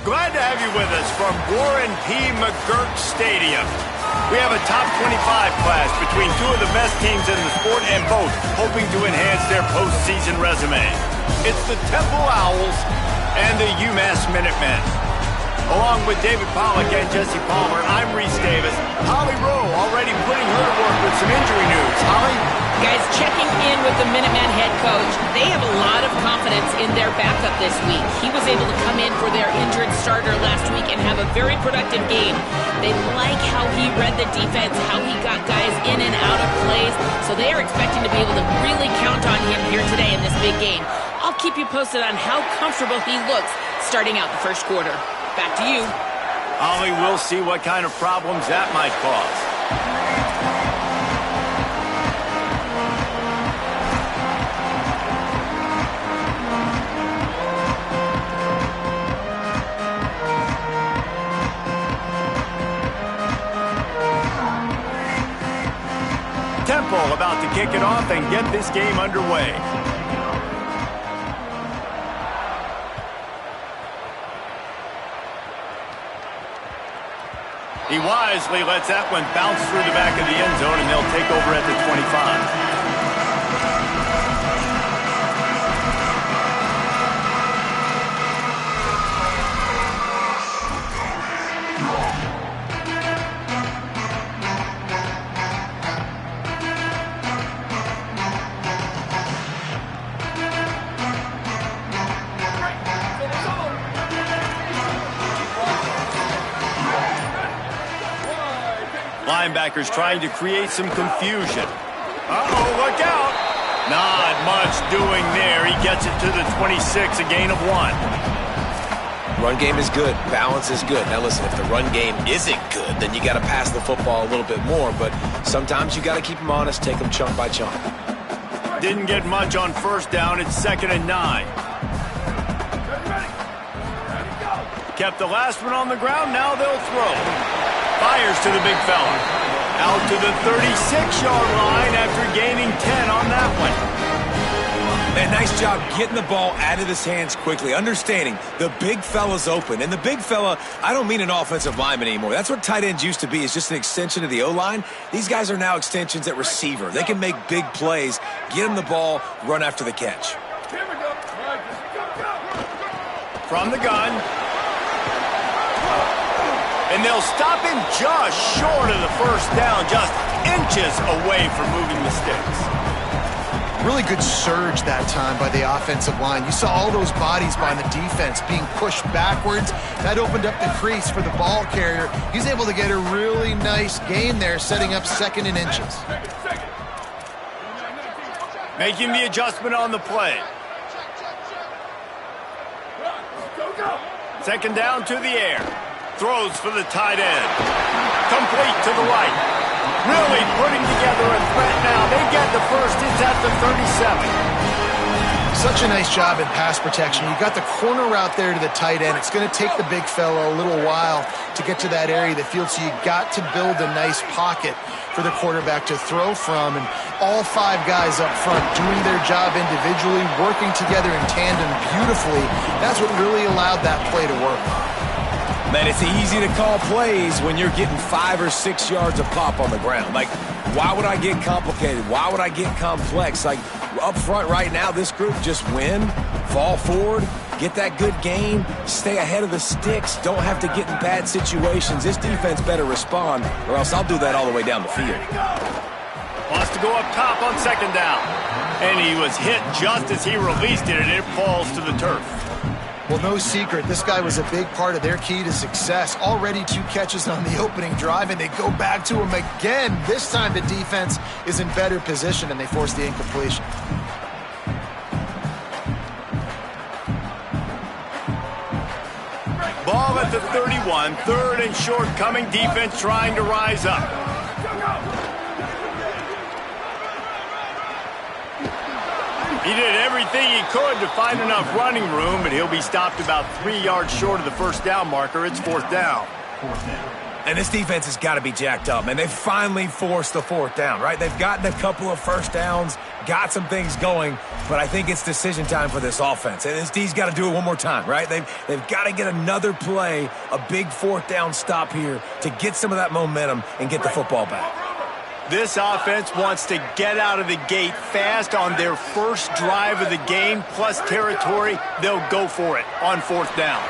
Glad to have you with us from Warren P. McGurk Stadium. We have a top 25 class between two of the best teams in the sport and both hoping to enhance their postseason resume. It's the Temple Owls and the Umass Minutemen. Along with David Pollack and Jesse Palmer, I'm Reese Davis. Holly Rowe already putting her to work with some injury news. Holly? Guys, checking in with the Minuteman head coach. They have a lot of confidence in their backup this week. He was able to come in for their injured starter last week and have a very productive game. They like how he read the defense, how he got guys in and out of plays, so they are expecting to be able to really count on him here today in this big game. I'll keep you posted on how comfortable he looks starting out the first quarter. Back to you. Holly, we'll see what kind of problems that might cause. Temple about to kick it off and get this game underway. He wisely lets that one bounce through the back of the end zone, and they'll take over at the 25. Linebackers trying to create some confusion. Uh-oh, look out. Not much doing there. He gets it to the 26, a gain of 1. Run game is good. Balance is good. Now listen, if the run game isn't good, then you got to pass the football a little bit more. But sometimes you got to keep them honest, take them chunk by chunk. Didn't get much on first down. It's 2nd and 9. Kept the last one on the ground. Now they'll throw. Fires to the big fella. Out to the 36-yard line after gaining 10 on that one. Man, nice job getting the ball out of his hands quickly, understanding the big fella's open. And the big fella, I don't mean an offensive lineman anymore. That's what tight ends used to be, is just an extension of the O-line. These guys are now extensions at receiver. They can make big plays, get him the ball, run after the catch. From the gun. And they'll stop him just short of the first down, just inches away from moving the sticks. Really good surge that time by the offensive line. You saw all those bodies by the defense being pushed backwards. That opened up the crease for the ball carrier. He's able to get a really nice gain there, setting up 2nd and inches. Making the adjustment on the play. 2nd down to the air. Throws for the tight end. Complete to the right. Really putting together a threat now. They get the first. It's at the 37. Such a nice job in pass protection. You got the corner route there to the tight end. It's going to take the big fella a little while to get to that area of the field, so you got to build a nice pocket for the quarterback to throw from. And all 5 guys up front doing their job individually, working together in tandem beautifully. That's what really allowed that play to work. Man, it's easy to call plays when you're getting 5 or 6 yards of pop on the ground. Like, why would I get complicated? Why would I get complex? Like, up front right now, this group just win, fall forward, get that good gain, stay ahead of the sticks, don't have to get in bad situations. This defense better respond, or else I'll do that all the way down the field. Wants to go up top on 2nd down. And he was hit just as he released it, and it falls to the turf. Well, no secret, this guy was a big part of their key to success. Already 2 catches on the opening drive, and they go back to him again. This time the defense is in better position, and they force the incompletion. Ball at the 31, 3rd and short coming. Defense trying to rise up. He did everything he could to find enough running room, but he'll be stopped about 3 yards short of the first down marker. It's 4th down. And this defense has got to be jacked up, man. They've finally forced the fourth down, right? They've gotten a couple of first downs, got some things going, but I think it's decision time for this offense. And this D's got to do it one more time, right? They've got to get another play, a big fourth down stop here to get some of that momentum and get the football back. This offense wants to get out of the gate fast on their first drive of the game, plus territory. They'll go for it on fourth down.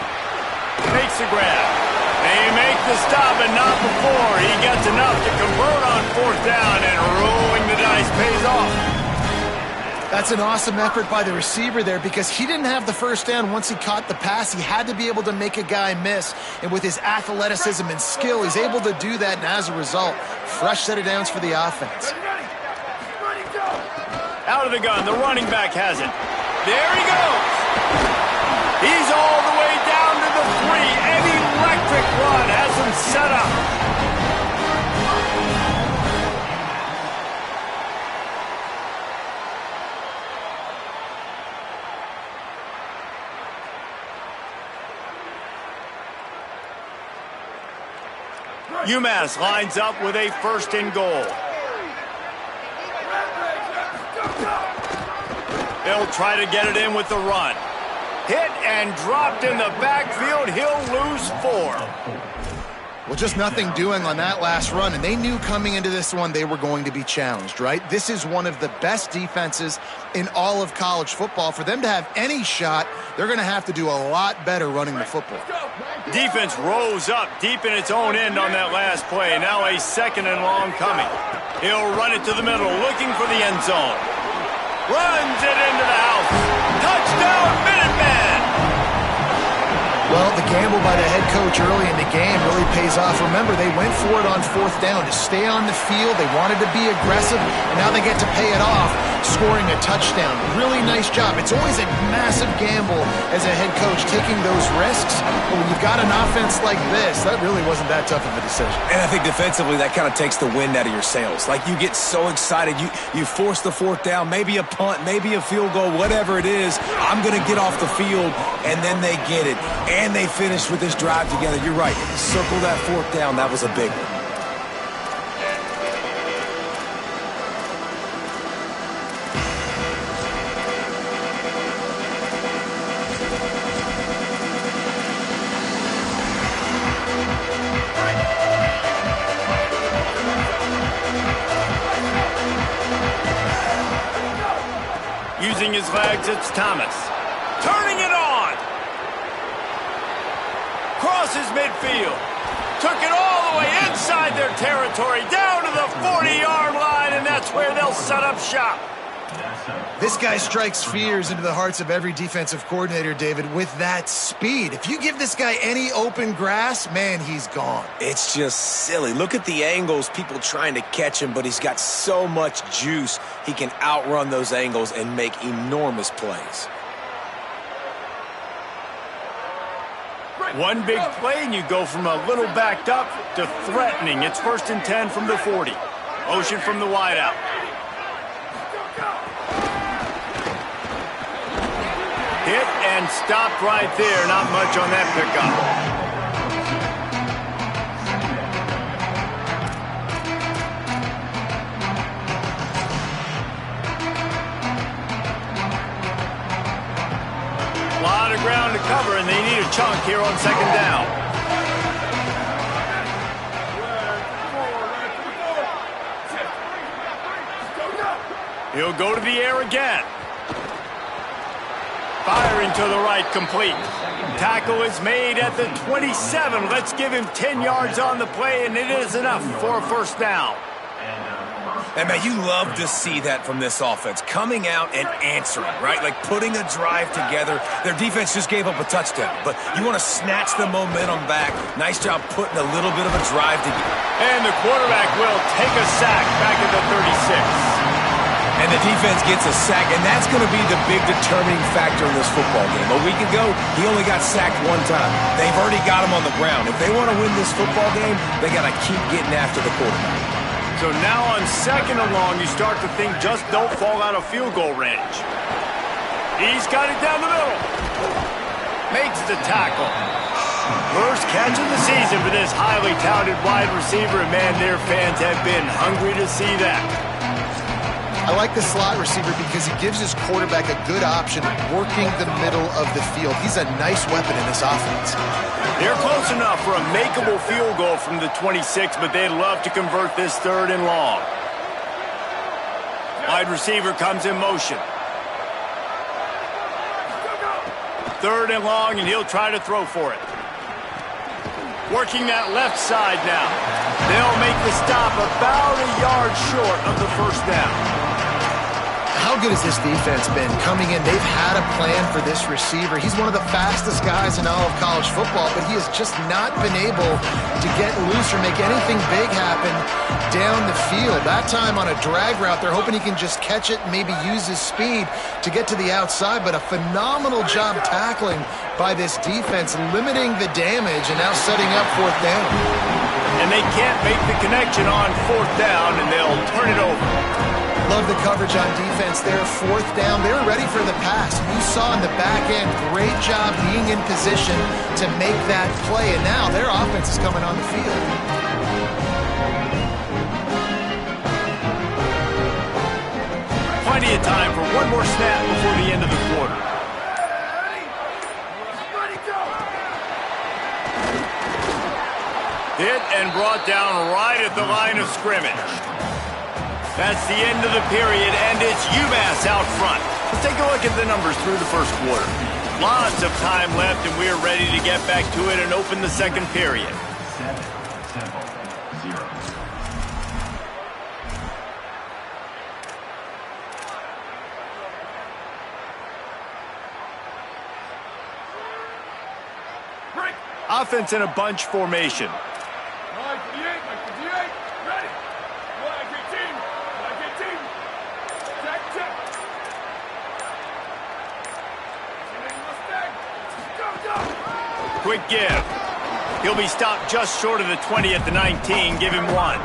Makes the grab. They make the stop, and not before. He gets enough to convert on fourth down, and rolling the dice pays off. That's an awesome effort by the receiver there because he didn't have the first down once he caught the pass. He had to be able to make a guy miss, and with his athleticism and skill, he's able to do that, and as a result, fresh set of downs for the offense. Out of the gun, the running back has it. There he goes. He's all the way down to the 3. An electric run has him set up. Umass lines up with a first and goal. He'll try to get it in with the run. Hit and dropped in the backfield. He'll lose 4. Well, just nothing doing on that last run, and they knew coming into this one they were going to be challenged, right? This is one of the best defenses in all of college football. For them to have any shot, they're going to have to do a lot better running the football. Defense rose up deep in its own end on that last play. Now a second and long coming. He'll run it to the middle, looking for the end zone. Runs it into the house. Touchdown, Minutemen! Well, the gamble by the head coach early in the game really pays off. Remember, they went for it on fourth down to stay on the field. They wanted to be aggressive, and now they get to pay it off, scoring a touchdown. Really nice job. It's always a massive gamble as a head coach taking those risks, but when you've got an offense like this, that really wasn't that tough of a decision. And I think defensively, that kind of takes the wind out of your sails. Like, you get so excited. You force the fourth down, maybe a punt, maybe a field goal, whatever it is. I'm going to get off the field, and then they get it. And they finished with this drive together. You're right. Circle that fourth down. That was a big one. Using his legs, it's Thomas. Turning it on. Crosses midfield. Took it all the way inside their territory, down to the 40-yard line, and that's where they'll set up shop. This guy strikes fears into the hearts of every defensive coordinator, David, with that speed. If you give this guy any open grass, man, he's gone. It's just silly. Look at the angles, people trying to catch him, but he's got so much juice. He can outrun those angles and make enormous plays. One big play, and you go from a little backed up to threatening. It's 1st and 10 from the 40. Motion from the wideout. Hit and stopped right there. Not much on that pickup. A lot of ground to cover, and they need a chunk here on second down. He'll go to the air again. Firing to the right, complete. Tackle is made at the 27. Let's give him 10 yards on the play, and it is enough for a first down. And, man, you love to see that from this offense. Coming out and answering, right? Like putting a drive together. Their defense just gave up a touchdown, but you want to snatch the momentum back. Nice job putting a little bit of a drive together. And the quarterback will take a sack back at the 36. And the defense gets a sack, and that's going to be the big determining factor in this football game. A week ago, he only got sacked one time. They've already got him on the ground. If they want to win this football game, they got to keep getting after the quarterback. So now on second and long, you start to think just don't fall out of field goal range. He's got it down the middle. Makes the tackle. First catch of the season for this highly touted wide receiver, and man, their fans have been hungry to see that. I like the slot receiver because he gives his quarterback a good option working the middle of the field. He's a nice weapon in this offense. They're close enough for a makeable field goal from the 26, but they'd love to convert this 3rd and long. Wide receiver comes in motion. 3rd and long, and he'll try to throw for it. Working that left side now. They'll make the stop about a yard short of the 1st down. How good has this defense been coming in? They've had a plan for this receiver. He's one of the fastest guys in all of college football, but he has just not been able to get loose or make anything big happen down the field. That time on a drag route, they're hoping he can just catch it and maybe use his speed to get to the outside, but a phenomenal job tackling by this defense, limiting the damage and now setting up 4th down. And they can't make the connection on 4th down, and they'll turn it over. Love the coverage on defense there. 4th down. They were ready for the pass. You saw in the back end, great job being in position to make that play. And now their offense is coming on the field. Plenty of time for one more snap before the end of the quarter. Hit and brought down right at the line of scrimmage. That's the end of the period, and it's Umass out front. Let's take a look at the numbers through the 1st quarter. Lots of time left, and we're ready to get back to it and open the 2nd period. 7-0. Offense in a bunch formation. Quick give. He'll be stopped just short of the 20 at the 19. Give him 1.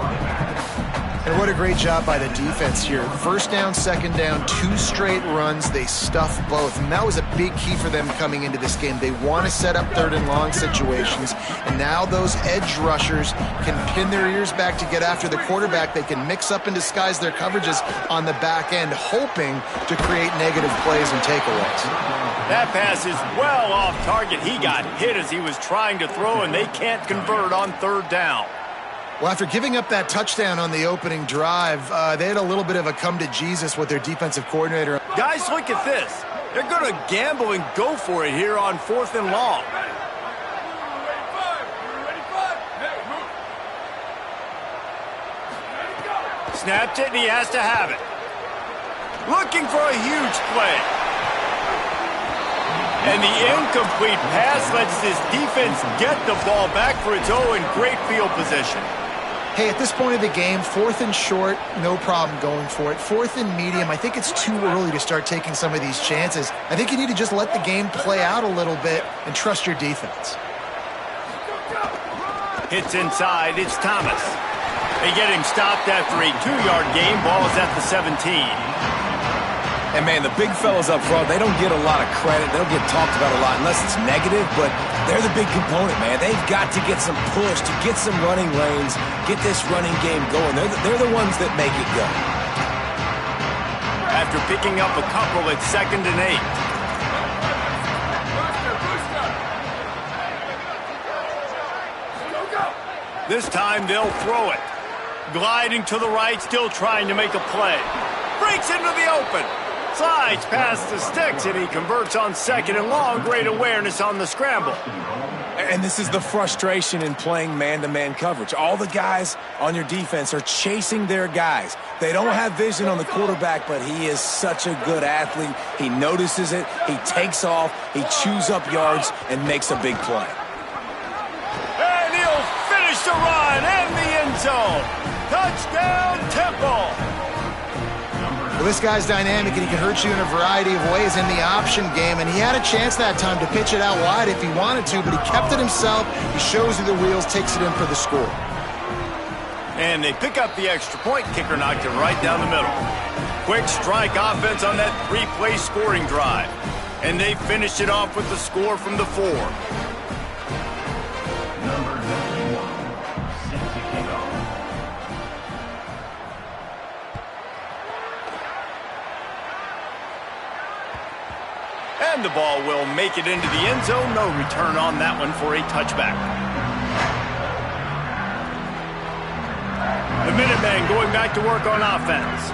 And what a great job by the defense here. 1st down, 2nd down, 2 straight runs. They stuff both. And that was a big key for them coming into this game. They want to set up 3rd and long situations. And now those edge rushers can pin their ears back to get after the quarterback. They can mix up and disguise their coverages on the back end, hoping to create negative plays and takeaways. That pass is well off target. He got hit as he was trying to throw, and they can't convert on 3rd down. Well, after giving up that touchdown on the opening drive, they had a little bit of a come-to-Jesus with their defensive coordinator. Guys, look at this. They're going to gamble and go for it here on 4th and long. Snapped it, and he has to have it. Looking for a huge play. And the incomplete pass lets this defense get the ball back for its own great field position. Hey, at this point of the game, 4th and short, no problem going for it. 4th and medium, I think it's too early to start taking some of these chances. I think you need to just let the game play out a little bit and trust your defense. Hits inside, it's Thomas. They get him stopped after a 2-yard gain. Ball is at the 17. And, man, the big fellas up front, they don't get a lot of credit. They don't get talked about a lot unless it's negative, but they're the big component, man. They've got to get some push, to get some running lanes, get this running game going. They're the ones that make it go. After picking up a couple, it's 2nd and 8. This time they'll throw it. Gliding to the right, still trying to make a play. Breaks into the open. Slides past the sticks, and he converts on 2nd and long. Great awareness on the scramble. And this is the frustration in playing man-to-man coverage. All the guys on your defense are chasing their guys. They don't have vision on the quarterback, but he is such a good athlete. He notices it, he takes off, he chews up yards, and makes a big play. And he'll finish the run and the end zone. Touchdown, Temple. Well, this guy's dynamic, and he can hurt you in a variety of ways in the option game, and he had a chance that time to pitch it out wide if he wanted to, but he kept it himself. He shows you the wheels, takes it in for the score. And they pick up the extra point. Kicker knocked it right down the middle. Quick strike offense on that 3-play scoring drive. And they finished it off with the score from the 4. And the ball will make it into the end zone. No return on that one for a touchback. The Minutemen going back to work on offense.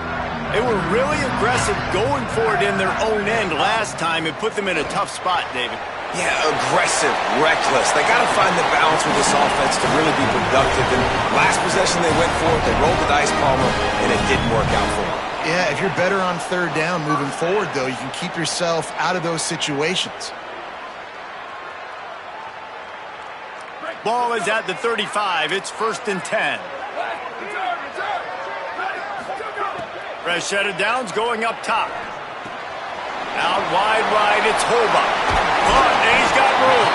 They were really aggressive going for it in their own end last time. It put them in a tough spot, David. Yeah, aggressive, reckless. They got to find the balance with this offense to really be productive. And last possession they went for it, they rolled the dice, Palmer, and it didn't work out for them. Yeah, if you're better on third down moving forward, though, you can keep yourself out of those situations. Ball is at the 35. It's 1st and 10. Fresh set of downs going up top. Out wide right, it's Holba. And he's got room.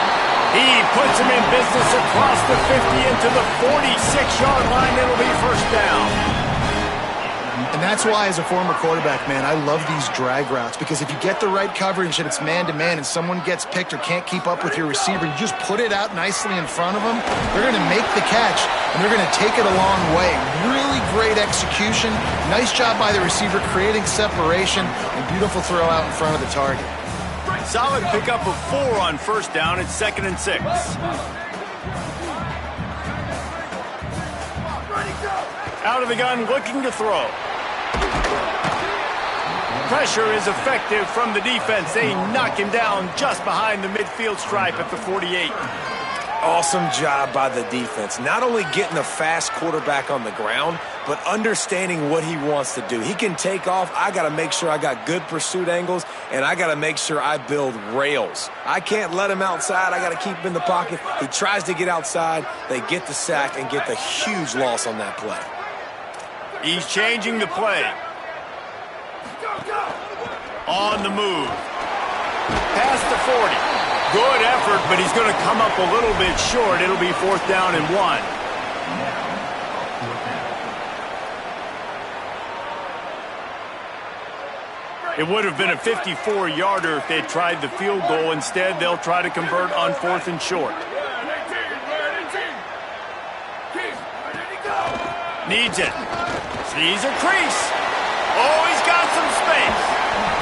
He puts him in business across the 50 into the 46-yard line. It'll be 1st down. And that's why, as a former quarterback, man, I love these drag routes, because if you get the right coverage and it's man-to-man and someone gets picked or can't keep up with your receiver, you just put it out nicely in front of them, they're going to make the catch, and they're going to take it a long way. Really great execution. Nice job by the receiver creating separation, and beautiful throw out in front of the target. Solid pickup of 4 on 1st down. It's 2nd and 6. Out of the gun, looking to throw. Pressure is effective from the defense. They knock him down just behind the midfield stripe at the 48. Awesome job by the defense. Not only getting a fast quarterback on the ground, but understanding what he wants to do. He can take off. I got to make sure I got good pursuit angles, and I got to make sure I build rails. I can't let him outside. I got to keep him in the pocket. He tries to get outside. They get the sack and get the huge loss on that play. He's changing the play. On the move. Past the 40. Good effort, but he's going to come up a little bit short. It'll be 4th down and 1. It would have been a 54-yarder if they tried the field goal. Instead, they'll try to convert on 4th and short. Needs it. Sees a crease. Oh, he's got some space.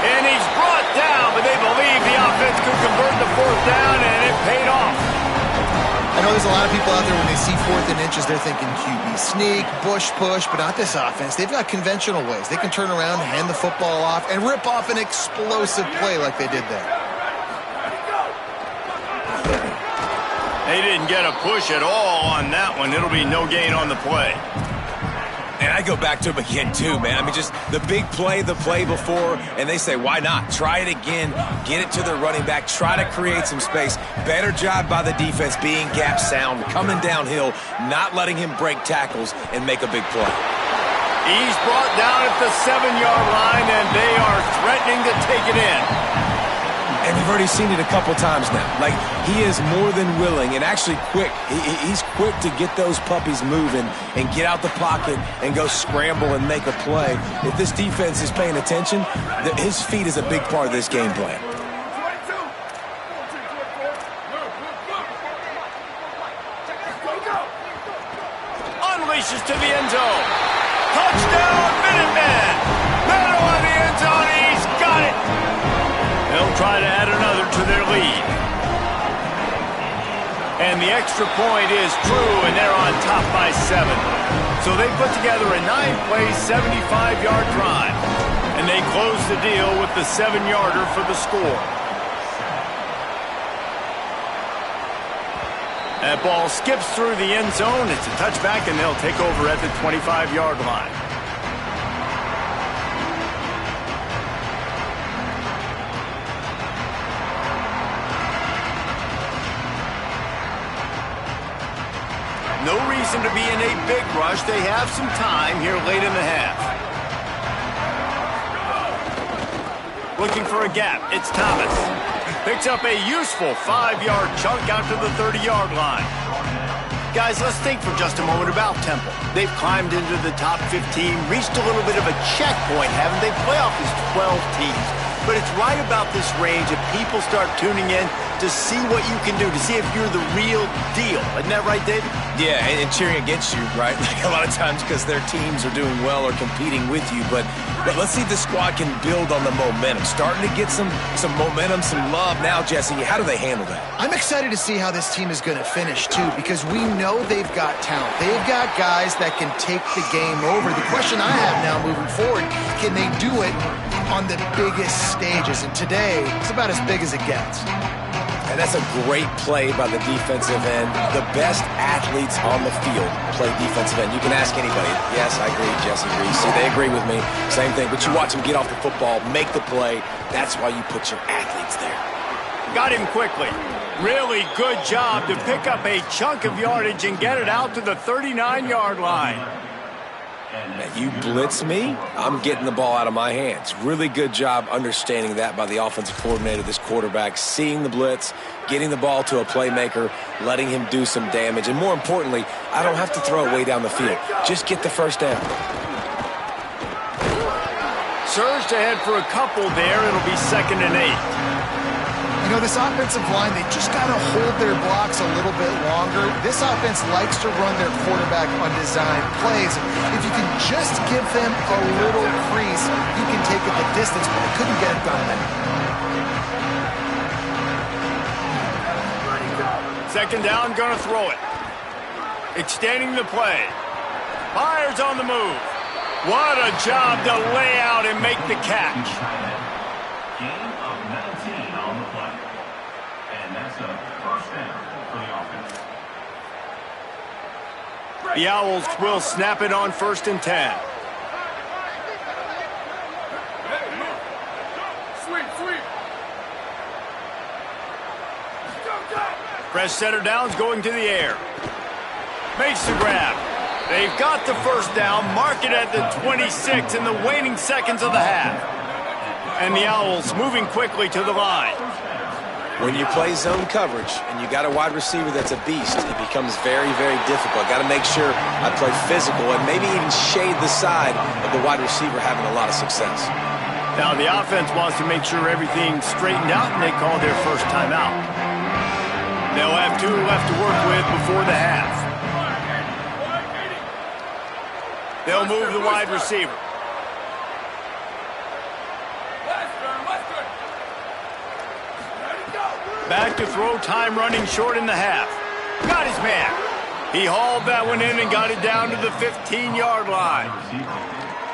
And he's brought down, but they believe the offense could convert the 4th down, and it paid off. I know there's a lot of people out there, when they see 4th and inches, they're thinking QB sneak, bush push, but not this offense. They've got conventional ways. They can turn around, hand the football off, and rip off an explosive play like they did there. They didn't get a push at all on that one. It'll be no gain on the play. And I go back to him again, too, man. I mean, just the big play, the play before, and they say, why not? Try it again, get it to the running back, try to create some space. Better job by the defense being gap sound, coming downhill, not letting him break tackles and make a big play. He's brought down at the 7-yard line, and they are threatening to take it in. And we've already seen it a couple times now. Like, he is more than willing and actually quick. He's quick to get those puppies moving and get out the pocket and go scramble and make a play. If this defense is paying attention, his feet is a big part of this game plan. Unleashes to the end zone. Touchdown, Minutemen! Middle of the end zone, he's got it! They'll try to add another to their lead. And the extra point is true, and they're on top by 7. So they put together a 9-play, 75-yard drive. And they close the deal with the 7-yarder for the score. That ball skips through the end zone. It's a touchback, and they'll take over at the 25-yard line. No reason to be in a big rush. They have some time here late in the half. Looking for a gap. It's Thomas. Picks up a useful 5-yard chunk out to the 30-yard line. Guys, let's think for just a moment about Temple. They've climbed into the top 15, reached a little bit of a checkpoint, haven't they? Playoff is 12 teams. But it's right about this range that people start tuning in to see what you can do, to see if you're the real deal. Isn't that right, David? Yeah, and cheering against you, right? Like a lot of times because their teams are doing well or competing with you. But let's see if the squad can build on the momentum. Starting to get some momentum, some love now, Jesse. How do they handle that? I'm excited to see how this team is going to finish, too, because we know they've got talent. They've got guys that can take the game over. The question I have now moving forward, can they do it on the biggest stages? And today, it's about as big as it gets. And that's a great play by the defensive end. The best athletes on the field play defensive end. You can ask anybody. Yes, I agree. Jesse agrees. See, they agree with me. Same thing. But you watch them get off the football, make the play. That's why you put your athletes there. Got him quickly. Really good job to pick up a chunk of yardage and get it out to the 39-yard line. Now, you blitz me, I'm getting the ball out of my hands. Really good job understanding that by the offensive coordinator, this quarterback, seeing the blitz, getting the ball to a playmaker, letting him do some damage. And more importantly, I don't have to throw it way down the field. Just get the first down. Surged ahead for a couple there. It'll be 2nd and 8. You know, this offensive line, they just got to hold their blocks a little bit longer. This offense likes to run their quarterback on design plays. If you can just give them a little crease, you can take it the distance, but they couldn't get it done there. 2nd down, gonna throw it. Extending the play. Fires on the move. What a job to lay out and make the catch. The Owls will snap it on 1st and 10. Press center downs going to the air. Makes the grab. They've got the 1st down. Mark it at the 26 in the waning seconds of the half. And the Owls moving quickly to the line. When you play zone coverage and you got a wide receiver that's a beast, it becomes very, very difficult. Got to make sure I play physical and maybe even shade the side of the wide receiver having a lot of success. Now the offense wants to make sure everything's straightened out, and they call their first timeout. They'll have 2 left to work with before the half. They'll move the wide receiver. Back to throw, time running short in the half. Got his man. He hauled that one in and got it down to the 15-yard line.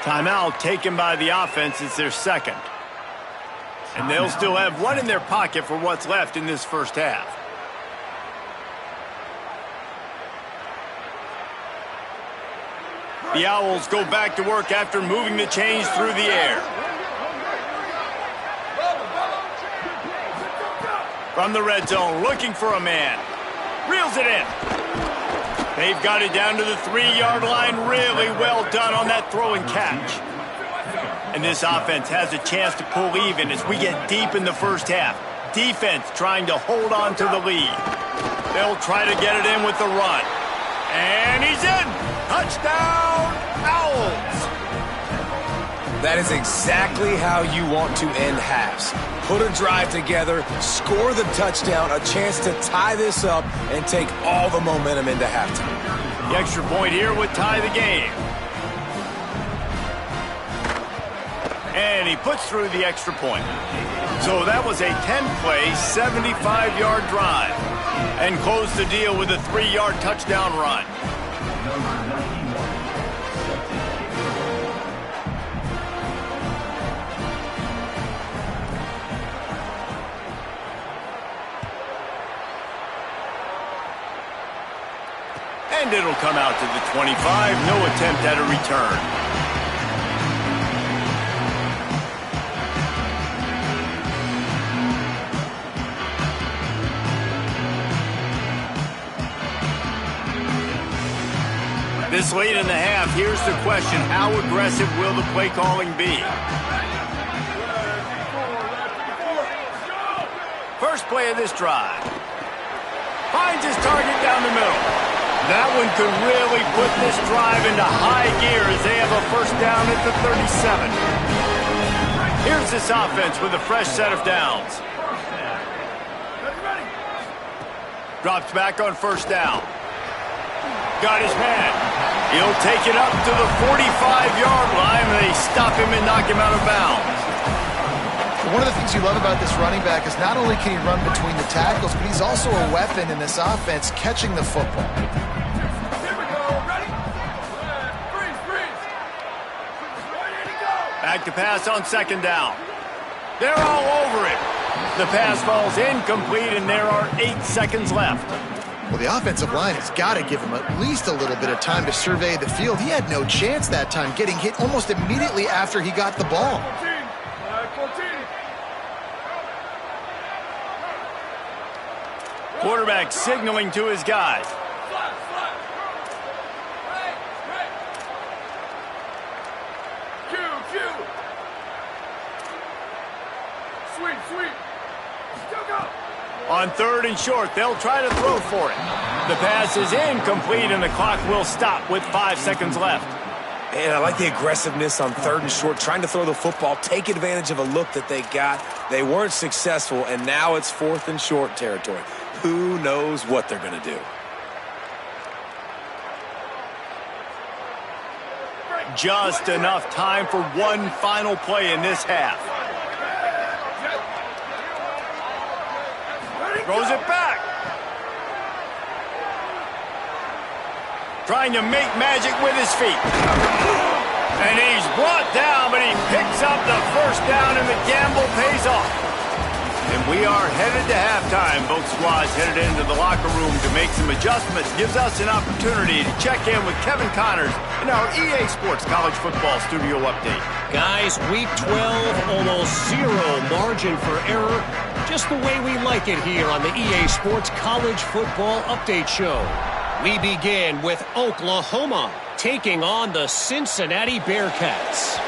Timeout taken by the offense. It's their 2nd. And they'll still have 1 in their pocket for what's left in this first half. The Owls go back to work after moving the chains through the air. From the red zone, looking for a man. Reels it in. They've got it down to the 3-yard line. Really well done on that throw and catch. And this offense has a chance to pull even as we get deep in the first half. Defense trying to hold on to the lead. They'll try to get it in with the run. And he's in. Touchdown, Owls. That is exactly how you want to end halves. Put a drive together, score the touchdown, a chance to tie this up, and take all the momentum into halftime. The extra point here would tie the game. And he puts through the extra point. So that was a 10-play, 75-yard drive. And closed the deal with a 3-yard touchdown run. And it'll come out to the 25. No attempt at a return. This late in the half, here's the question. How aggressive will the play calling be? First play of this drive. Finds his target down the middle. That one could really put this drive into high gear as they have a first down at the 37. Here's this offense with a fresh set of downs. Drops back on first down. Got his man. He'll take it up to the 45-yard line, and they stop him and knock him out of bounds. One of the things you love about this running back is not only can he run between the tackles, but he's also a weapon in this offense catching the football. Here we go. Ready? Freeze. Back to pass on second down. They're all over it. The pass falls incomplete, and there are 8 seconds left. Well, the offensive line has got to give him at least a little bit of time to survey the field. He had no chance that time, getting hit almost immediately after he got the ball. 14. Quarterback signaling to his guys. Flat. Right. Q. Sweet. Still go. On third and short, they'll try to throw for it. The pass is incomplete, and the clock will stop with 5 seconds left. Man, I like the aggressiveness on third and short, trying to throw the football, take advantage of a look that they got. They weren't successful, and now it's fourth and short territory. Who knows what they're going to do? Just enough time for one final play in this half. Throws it back. Trying to make magic with his feet. And he's brought down, but he picks up the first down, and the gamble pays off. And we are headed to halftime. Both squads headed into the locker room to make some adjustments. Gives us an opportunity to check in with Kevin Connors in our EA Sports College Football Studio Update. Guys, Week 12, almost zero margin for error. Just the way we like it here on the EA Sports College Football Update Show. We begin with Oklahoma taking on the Cincinnati Bearcats.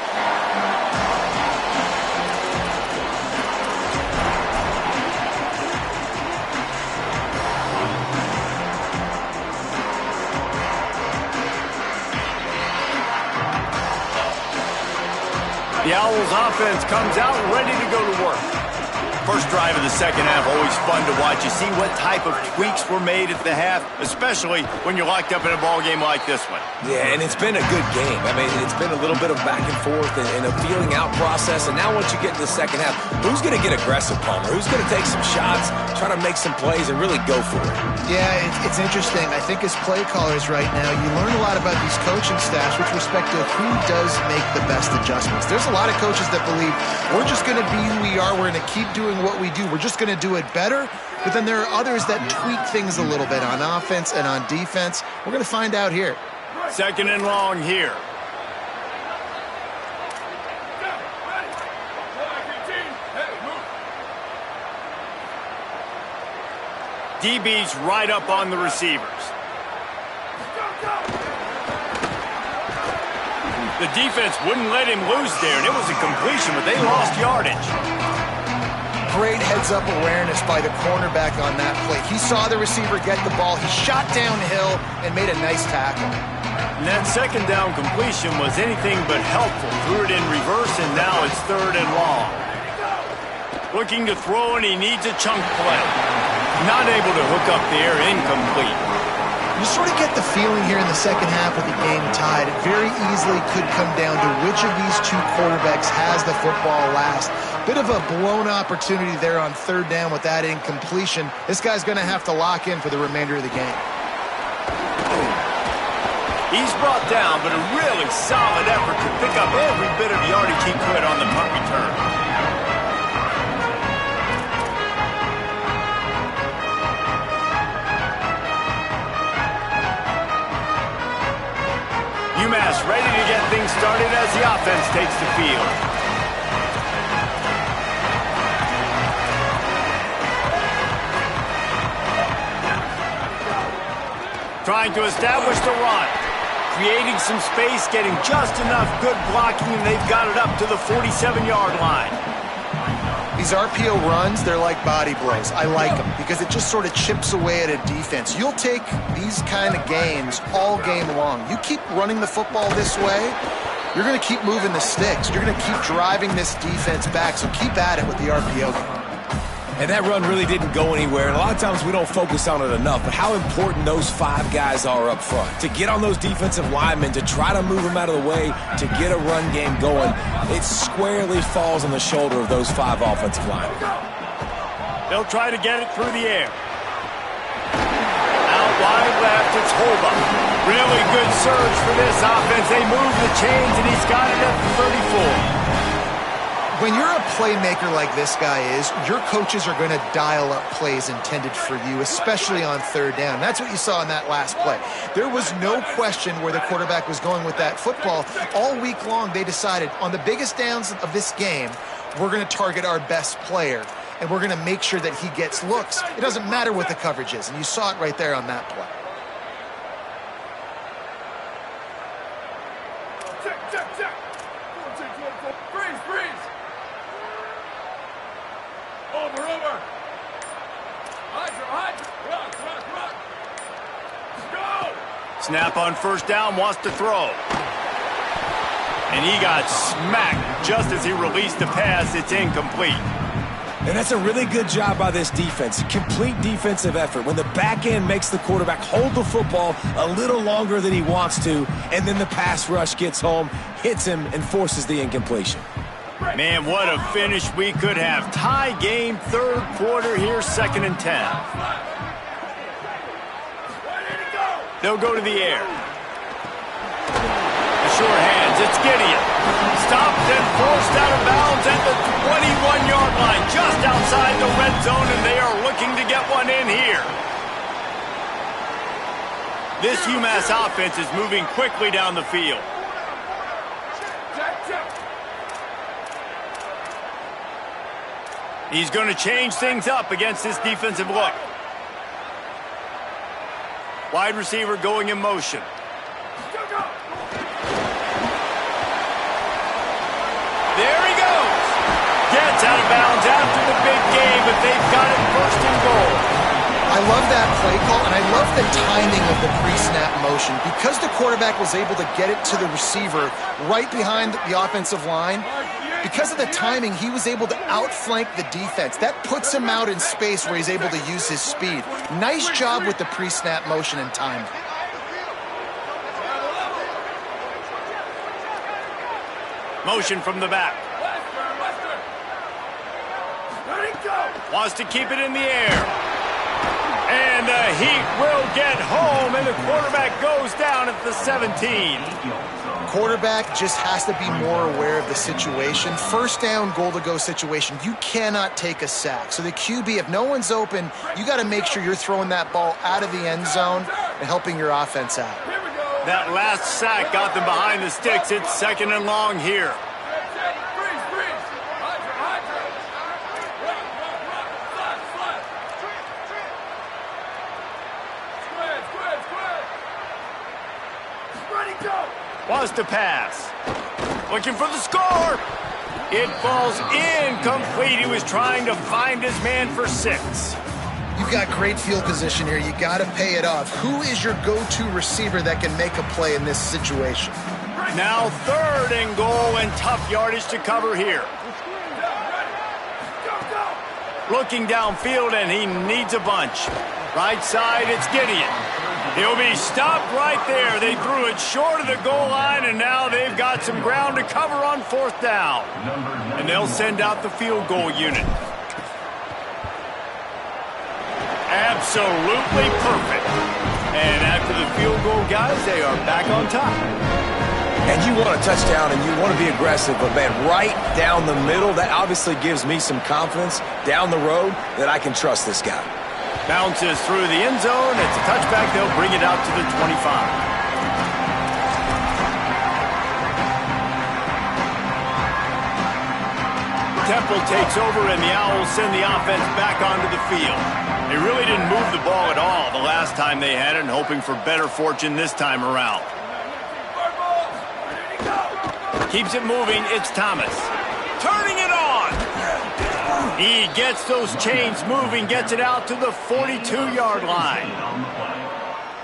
The Owls offense comes out ready to go to work. First drive of the second half, always fun to watch. You see what type of tweaks were made at the half, especially when you're locked up in a ball game like this one. Yeah, and it's been a good game. I mean, it's been a little bit of back and forth and a feeling out process. And now once you get to the second half, who's going to get aggressive, Palmer? Who's going to take some shots, try to make some plays, and really go for it? Yeah, it's interesting. I think as play callers right now, you learn a lot about these coaching staffs with respect to who does make the best adjustments. There's a lot of coaches that believe we're just going to be who we are. We're going to keep doing what we do. We're just going to do it better. But then there are others that tweak things a little bit on offense and on defense. We're going to find out here. Second and long here. DB's right up on the receivers. The defense wouldn't let him loose there, and it was a completion, but they lost yardage. Great heads-up awareness by the cornerback on that play. He saw the receiver get the ball. He shot downhill and made a nice tackle. And that second down completion was anything but helpful. Threw it in reverse, and now it's third and long. Looking to throw, and he needs a chunk play. Not able to hook up there, incomplete. You sort of get the feeling here in the second half with the game tied. It very easily could come down to which of these two quarterbacks has the football last. Bit of a blown opportunity there on third down with that incompletion. This guy's going to have to lock in for the remainder of the game. He's brought down, but a really solid effort to pick up every bit of yardage he could on the punt return. Umass ready to get things started as the offense takes the field. Trying to establish the run. Creating some space, getting just enough good blocking, and they've got it up to the 47-yard line. These RPO runs, they're like body blows. I like them because it just sort of chips away at a defense. You'll take these kind of gains all game long. You keep running the football this way, you're going to keep moving the sticks. You're going to keep driving this defense back, so keep at it with the RPO game. And that run really didn't go anywhere. And a lot of times we don't focus on it enough, but how important those 5 guys are up front. To get on those defensive linemen, to try to move them out of the way, to get a run game going, it squarely falls on the shoulder of those 5 offensive linemen. They'll try to get it through the air. Out wide left, it's Holba. Really good surge for this offense. They move the chains, and he's got it at the 34. When you're a playmaker like this guy is, your coaches are going to dial up plays intended for you, especially on third down. That's what you saw in that last play. There was no question where the quarterback was going with that football. All week long, they decided on the biggest downs of this game, we're going to target our best player, and we're going to make sure that he gets looks. It doesn't matter what the coverage is, and you saw it right there on that play. Check. 14, 24. Freeze. Over. Hydra. Rock. Go! Snap on first down, wants to throw. And he got smacked just as he released the pass. It's incomplete. And that's a really good job by this defense. Complete defensive effort. When the back end makes the quarterback hold the football a little longer than he wants to, and then the pass rush gets home, hits him, and forces the incompletion. Man, what a finish we could have. Tie game, third quarter here, 2nd and 10. They'll go to the air. The short hands, it's Gideon. Stopped and forced out of bounds at the 21-yard line, just outside the red zone, and they are looking to get one in here. This UMass offense is moving quickly down the field. He's going to change things up against this defensive look. Wide receiver going in motion. There he goes. Gets out of bounds after the big game, but they've got it 1st and goal. I love that play call, and I love the timing of the pre-snap motion. Because the quarterback was able to get it to the receiver right behind the offensive line, because of the timing, he was able to outflank the defense. That puts him out in space where he's able to use his speed. Nice job with the pre-snap motion and timing. Motion from the back. Wants to keep it in the air. And the Heat will get home, and the quarterback goes down at the 17. Quarterback just has to be more aware of the situation. 1st down, goal-to-go situation. You cannot take a sack. So the QB, if no one's open, you got to make sure you're throwing that ball out of the end zone and helping your offense out. That last sack got them behind the sticks. It's 2nd and long here. Wants to pass. Looking for the score. It falls incomplete. He was trying to find his man for 6. You've got great field position here. You got to pay it off. Who is your go-to receiver that can make a play in this situation? Now 3rd and goal, and tough yardage to cover here. Looking downfield, and he needs a bunch. Right side, it's Gideon. He'll be stopped right there. They threw it short of the goal line, and now they've got some ground to cover on 4th down. And they'll send out the field goal unit. Absolutely perfect. And after the field goal, guys, they are back on top. And you want a touchdown, and you want to be aggressive, but, man, right down the middle, that obviously gives me some confidence down the road that I can trust this guy. Bounces through the end zone. It's a touchback. They'll bring it out to the 25. Temple takes over, and the Owls send the offense back onto the field. They really didn't move the ball at all the last time they had it, and hoping for better fortune this time around. Keeps it moving. It's Thomas. Turning it on. He gets those chains moving, gets it out to the 42-yard line.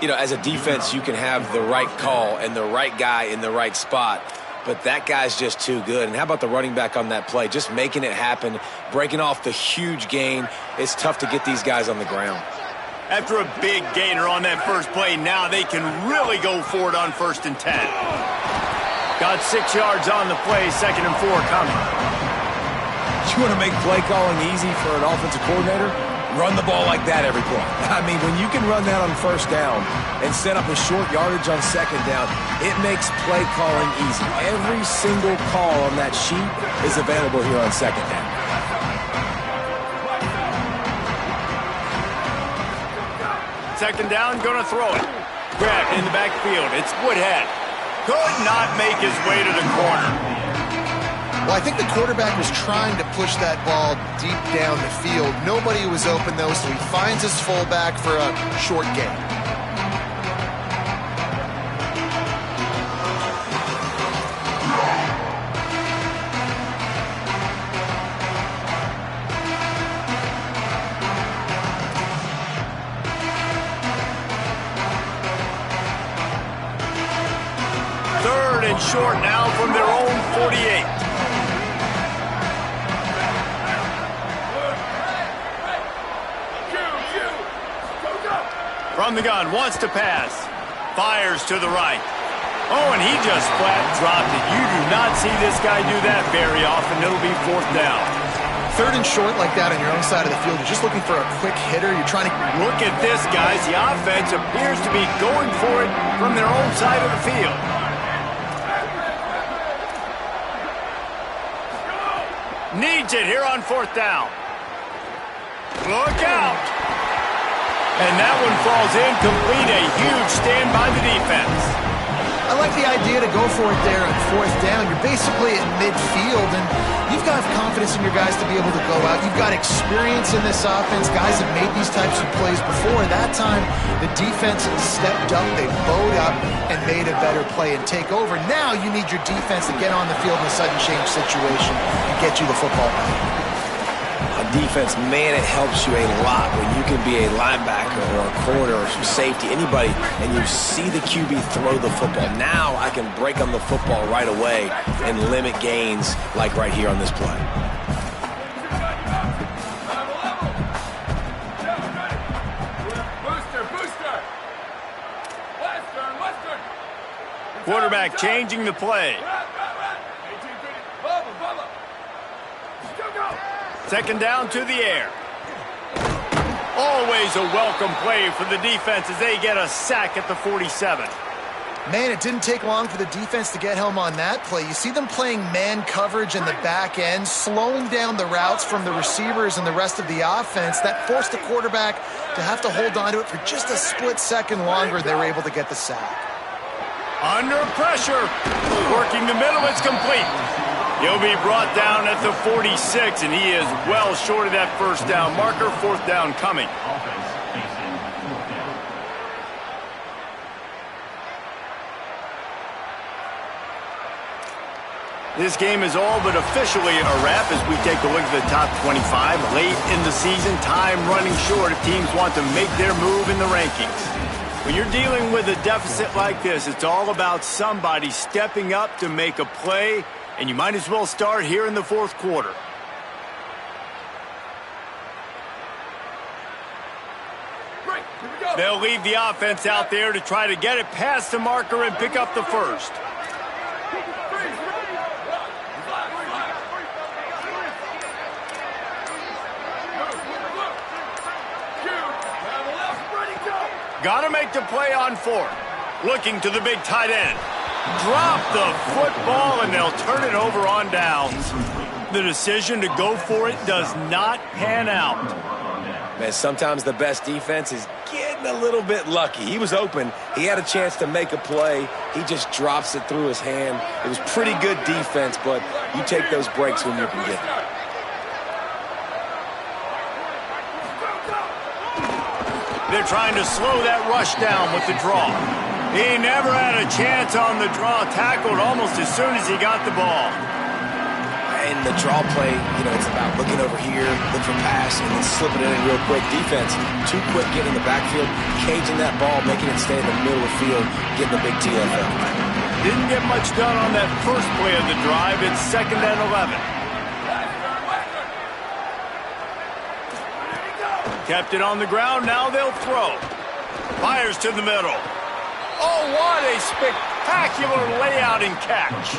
You know, as a defense, you can have the right call and the right guy in the right spot. but that guy's just too good. And how about the running back on that play? Just making it happen, breaking off the huge gain. It's tough to get these guys on the ground. After a big gainer on that first play, now they can really go for it on 1st and 10. Got 6 yards on the play, 2nd and 4 coming. You want to make play calling easy for an offensive coordinator? Run the ball like that every play. I mean, when you can run that on 1st down and set up a short yardage on 2nd down, it makes play calling easy. Every single call on that sheet is available here on 2nd down. Second down, gonna throw it. Grabbed in the backfield. It's Woodhead. Could not make his way to the corner. Well, I think the quarterback was trying to push that ball deep down the field. Nobody was open, though, so he finds his fullback for a short gain. Third and short now from their own 48. From the gun, wants to pass. Fires to the right. Oh, and he just flat dropped it. You do not see this guy do that very often. It'll be 4th down. 3rd and short like that on your own side of the field. You're just looking for a quick hitter. You're trying to... Look at this, guys. The offense appears to be going for it from their own side of the field. Needs it here on 4th down. Look out. And that one falls incomplete. A huge stand by the defense. I like the idea to go for it there on 4th down. You're basically at midfield, and you've got confidence in your guys to be able to go out. You've got experience in this offense. Guys have made these types of plays before. That time, the defense stepped up. They bowed up and made a better play and take over. Now you need your defense to get on the field in a sudden change situation and get you the football back. On defense, man, it helps you a lot when you can be a linebacker or a corner or some safety, anybody, and you see the QB throw the football. Now I can break on the football right away and limit gains like right here on this play. Quarterback changing the play. 2nd down to the air. Always a welcome play for the defense as they get a sack at the 47. Man, it didn't take long for the defense to get home on that play. You see them playing man coverage in the back end, slowing down the routes from the receivers and the rest of the offense. That forced the quarterback to have to hold on to it for just a split second longer. They were able to get the sack. Under pressure. Working the middle, it's complete. He'll be brought down at the 46, and he is well short of that 1st down marker. 4th down coming. This game is all but officially a wrap as we take a look at the top 25. Late in the season, time running short if teams want to make their move in the rankings. When you're dealing with a deficit like this, it's all about somebody stepping up to make a play, and you might as well start here in the 4th quarter. They'll leave the offense out there to try to get it past the marker and pick up the 1st. Got to make the play on 4th. Looking to the big tight end. Drop the football, and they'll turn it over on downs. The decision to go for it does not pan out. Man, sometimes the best defense is getting a little bit lucky. He was open. He had a chance to make a play. He just drops it through his hand. It was pretty good defense, but you take those breaks when you can get them. They're trying to slow that rush down with the draw. He never had a chance on the draw. Tackled almost as soon as he got the ball. And the draw play, it's about looking over here, look for pass, and then slipping it in real quick. Defense, too quick getting in the backfield, caging that ball, making it stay in the middle of the field, getting the big TFL. Didn't get much done on that first play of the drive. It's 2nd and 11. Kept it on the ground. Now they'll throw. Fires to the middle. Oh, what a spectacular layout and catch.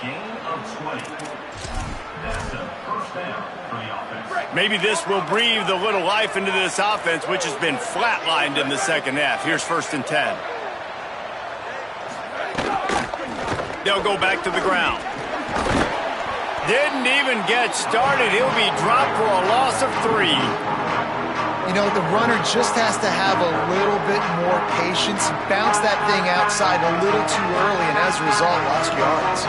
Gain of 20. That's a first down for the offense. Maybe this will breathe a little life into this offense, which has been flatlined in the second half. Here's 1st and 10. They'll go back to the ground. Didn't even get started. He'll be dropped for a loss of 3. You know, the runner just has to have a little bit more patience. Bounce that thing outside a little too early, and as a result, lost yards.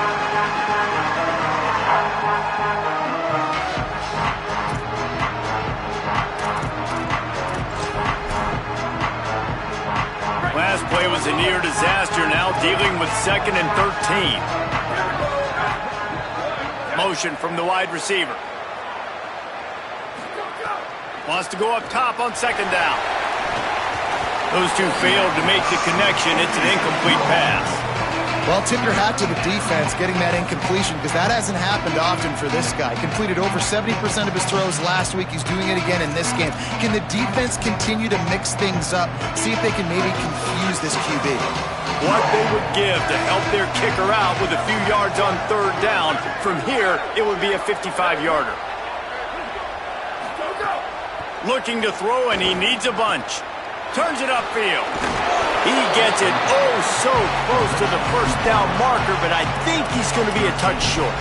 Last play was a near disaster, now dealing with 2nd and 13. Motion from the wide receiver. Wants to go up top on 2nd down. Those two failed to make the connection. It's an incomplete pass. Well, tip your hat to the defense getting that incompletion, because that hasn't happened often for this guy. Completed over 70% of his throws last week. He's doing it again in this game. Can the defense continue to mix things up? See if they can maybe confuse this QB. What they would give to help their kicker out with a few yards on 3rd down. From here, it would be a 55-yarder. Looking to throw, and he needs a bunch. Turns it upfield. He gets it so close to the 1st down marker, but I think he's going to be a touch short.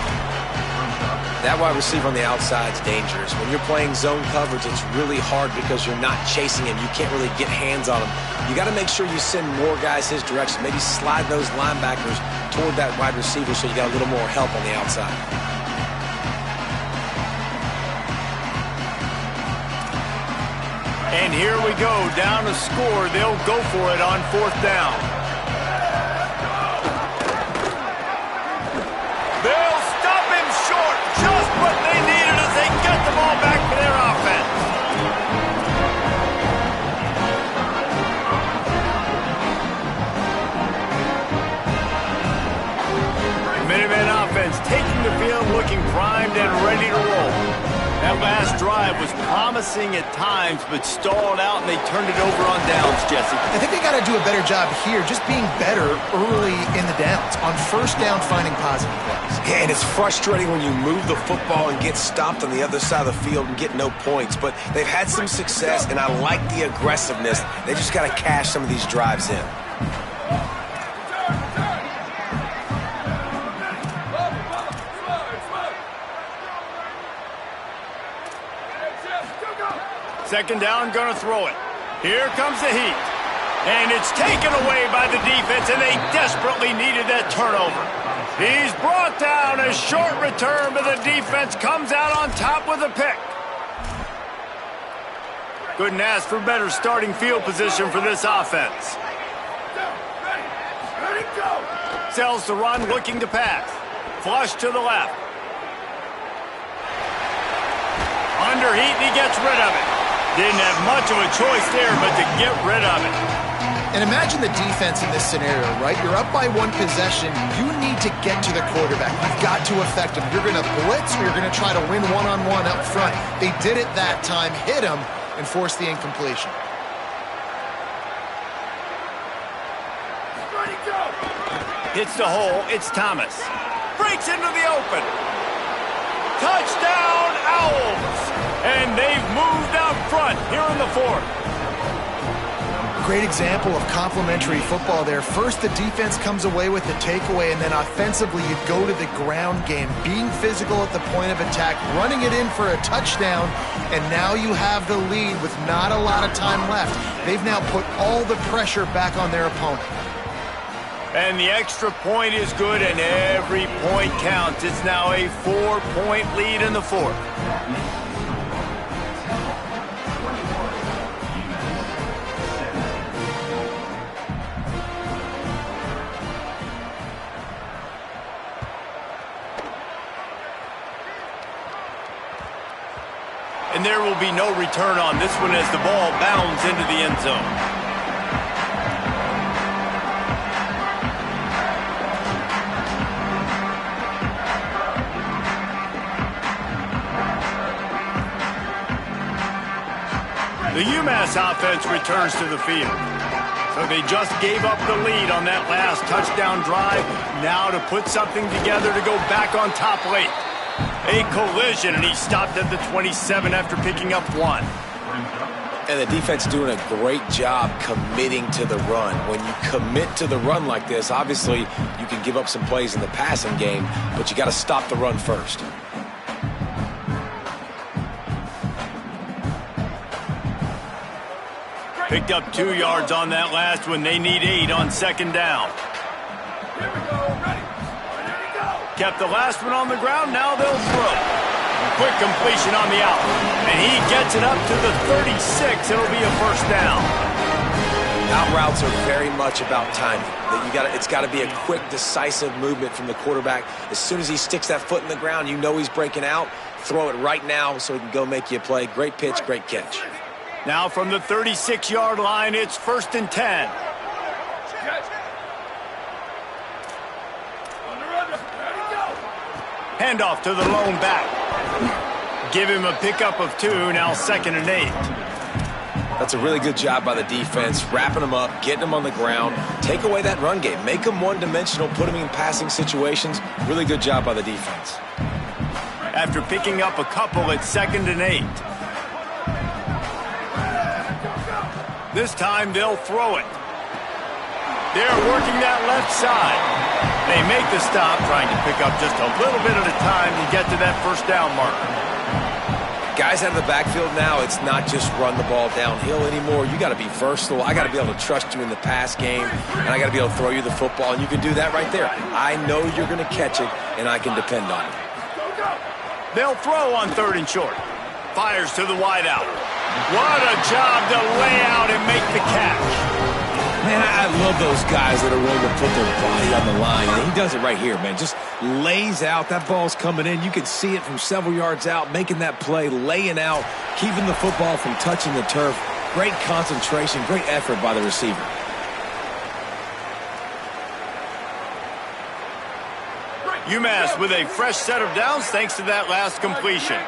That wide receiver on the outside is dangerous. When you're playing zone coverage, it's really hard because you're not chasing him. You can't really get hands on him. You got to make sure you send more guys his direction. Maybe slide those linebackers toward that wide receiver so you got a little more help on the outside. And here we go, down a score. They'll go for it on 4th down. They'll stop him short. Just what they needed as they get the ball back for their offense. Minuteman offense taking the field, looking primed and ready to roll. That last drive was promising at times, but stalled out, and they turned it over on downs, Jesse. I think they got to do a better job here, just being better early in the downs. On 1st down, finding positive plays. Yeah, and it's frustrating when you move the football and get stopped on the other side of the field and get no points. But they've had some success, and I like the aggressiveness. They just got to cash some of these drives in. Second down, gonna throw it. Here comes the heat. And it's taken away by the defense, and they desperately needed that turnover. He's brought down, a short return, but the defense comes out on top with a pick. Couldn't ask for better starting field position for this offense. Sells the run, looking to pass. Flush to the left. Under heat, and he gets rid of it. Didn't have much of a choice there, but to get rid of it. And imagine the defense in this scenario, right? You're up by 1 possession. You need to get to the quarterback. You've got to affect him. You're going to blitz, or you're going to try to win one-on-one up front. They did it that time, hit him, and forced the incompletion. Hits the hole. It's Thomas. Breaks into the open. Touchdown, Owls! And they've moved out front here in the 4th. Great example of complementary football there. First, the defense comes away with the takeaway, and then offensively, you go to the ground game, being physical at the point of attack, running it in for a touchdown, and now you have the lead with not a lot of time left. They've now put all the pressure back on their opponent. And the extra point is good, and every point counts. It's now a 4-point lead in the 4th. And there will be no return on this one as the ball bounds into the end zone. The Umass offense returns to the field. So they just gave up the lead on that last touchdown drive. Now to put something together to go back on top late. A collision, and he stopped at the 27 after picking up 1. And the defense doing a great job committing to the run. When you commit to the run like this, obviously you can give up some plays in the passing game, but you got to stop the run first. Picked up 2 yards on that last one. They need 8 on second down. Here we go. Ready? Ready to go. Kept the last one on the ground. Now they'll throw. Quick completion on the out. And he gets it up to the 36. It'll be a first down. Out routes are very much about timing. It's got to be a quick, decisive movement from the quarterback. As soon as he sticks that foot in the ground, you know he's breaking out. Throw it right now so he can go make you a play. Great pitch, great catch. Now from the 36-yard line, it's 1st and 10. Handoff to the lone back. Give him a pickup of 2, now 2nd and 8. That's a really good job by the defense, wrapping them up, getting them on the ground. Take away that run game. Make them one-dimensional, put them in passing situations. Really good job by the defense. After picking up a couple, it's 2nd and 8. This time they'll throw it. They're working that left side. They make the stop, trying to pick up just a little bit at a time to get to that first down marker. Guys out of the backfield now, it's not just run the ball downhill anymore. You got to be versatile. I got to be able to trust you in the pass game, and I got to be able to throw you the football, and you can do that right there. I know you're going to catch it, and I can depend on it. They'll throw on 3rd and short. Fires to the wideout. What a job to lay out and make the catch. Man, I love those guys that are willing to put their body on the line. And he does it right here, man. Just lays out. That ball's coming in. You can see it from several yards out, making that play, laying out, keeping the football from touching the turf. Great concentration, great effort by the receiver. Umass with a fresh set of downs thanks to that last completion.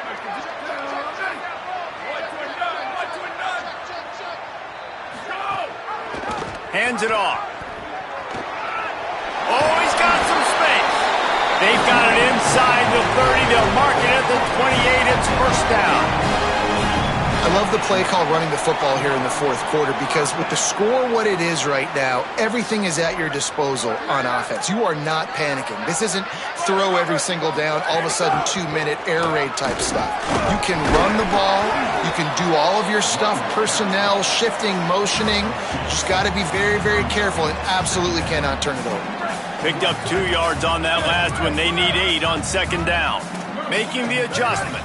Hands it off. Oh, he's got some space. They've got it inside the 30. They'll mark it at the 28. It's first down. I love the play call running the football here in the 4th quarter because with the score what it is right now, everything is at your disposal on offense. You are not panicking. This isn't throw every single down, all of a sudden 2-minute air raid type stuff. You can run the ball. You can do all of your stuff, personnel, shifting, motioning. You just got to be very, very careful and absolutely cannot turn it over. Picked up 2 yards on that last one. They need 8 on second down. Making the adjustment.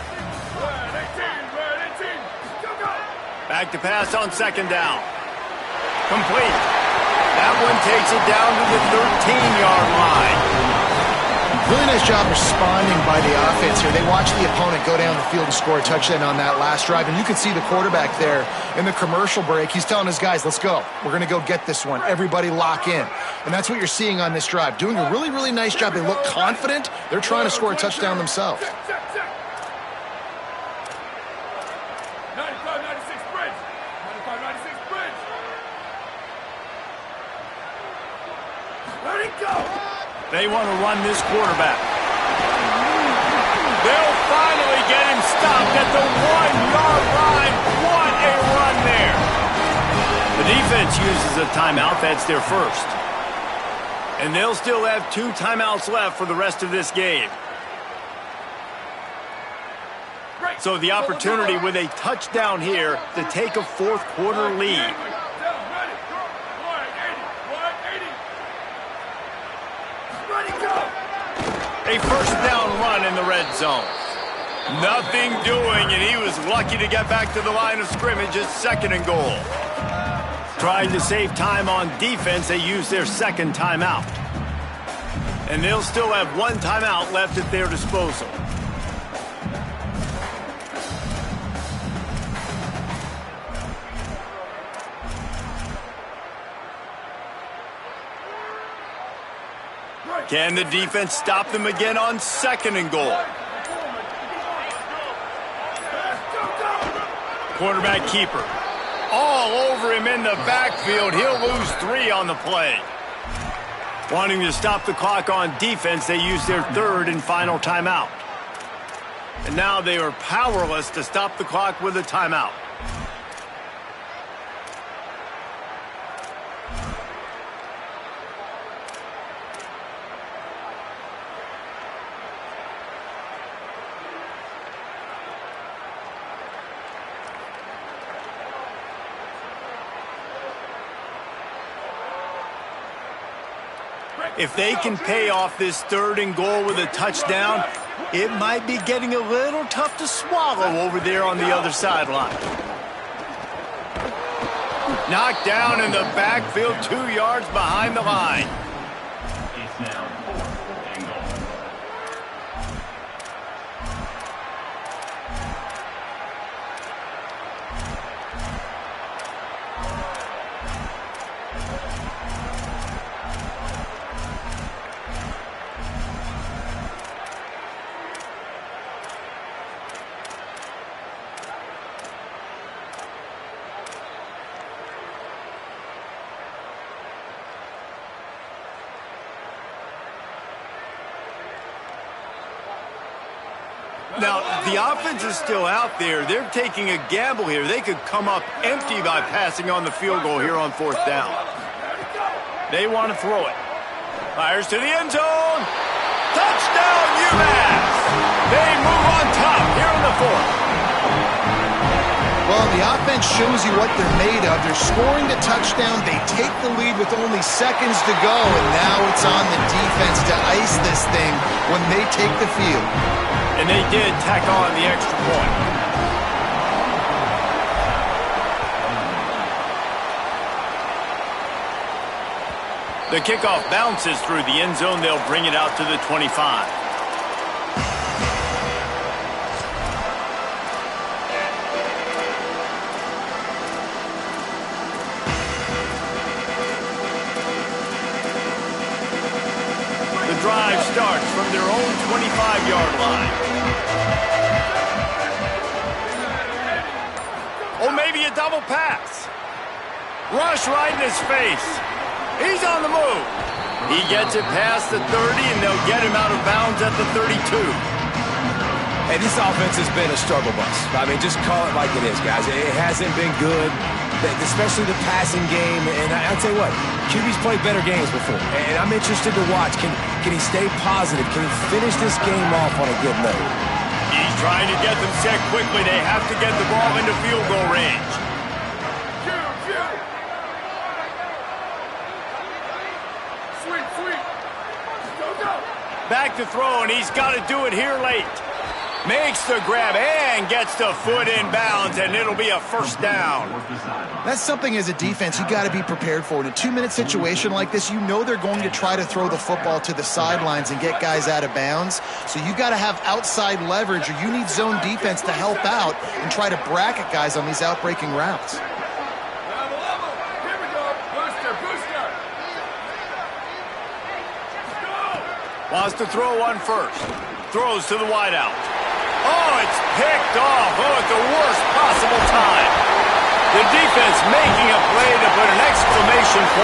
Back to pass on second down. Complete. That one takes it down to the 13-yard line. Really nice job responding by the offense here. They watched the opponent go down the field and score a touchdown on that last drive. And you can see the quarterback there in the commercial break. He's telling his guys, let's go. We're going to go get this one. Everybody lock in. And that's what you're seeing on this drive. Doing a really, really nice job. They look confident. They're trying to score a touchdown themselves. 95-96 bridge. 95-96 bridge. Let it go. They want to run this quarterback. They'll finally get him stopped at the 1-yard line. What a run there. The defense uses a timeout. That's their first. And they'll still have 2 timeouts left for the rest of this game. So the opportunity with a touchdown here to take a 4th quarter lead. A first down run in the red zone. Nothing doing, and he was lucky to get back to the line of scrimmage at 2nd and goal. Trying to save time on defense, they use their 2nd timeout. And they'll still have 1 timeout left at their disposal. Can the defense stop them again on 2nd and goal? Quarterback keeper. all over him in the backfield. He'll lose 3 on the play. Wanting to stop the clock on defense, they use their 3rd and final timeout. And now they are powerless to stop the clock with a timeout. If they can pay off this 3rd and goal with a touchdown, it might be getting a little tough to swallow over there on the other sideline. Knocked down in the backfield, 2 yards behind the line. It's now 4th and goal. Now, the offense is still out there. They're taking a gamble here. They could come up empty by passing on the field goal here on 4th down. They want to throw it. Fires to the end zone. Touchdown, Umass! They move on top here in the 4th. Well, the offense shows you what they're made of. They're scoring the touchdown. They take the lead with only seconds to go, and now it's on the defense to ice this thing when they take the field. And they did tack on the extra point. The kickoff bounces through the end zone. They'll bring it out to the 25. The drive starts from their own 25-yard line. Oh, maybe a double pass. Rush right in his face. He's on the move. He gets it past the 30, and they'll get him out of bounds at the 32. Hey, this offense has been a struggle bus. I mean, just call it like it is, guys. It hasn't been good, especially the passing game. And I'll tell you what, QB's played better games before. And I'm interested to watch. Can he stay positive? Can he finish this game off on a good note? He's trying to get them set quickly. They have to get the ball into field goal range. Back to throw, and he's got to do it here late. Makes the grab and gets the foot in bounds, and it'll be a 1st down. That's something as a defense you got to be prepared for. In a 2-minute situation like this, you know they're going to try to throw the football to the sidelines and get guys out of bounds. So you got to have outside leverage, or you need zone defense to help out and try to bracket guys on these outbreaking routes. Wants to throw one first. Throws to the wideout. Oh, it's picked off. Oh, at the worst possible time. The defense making a play to put an exclamation point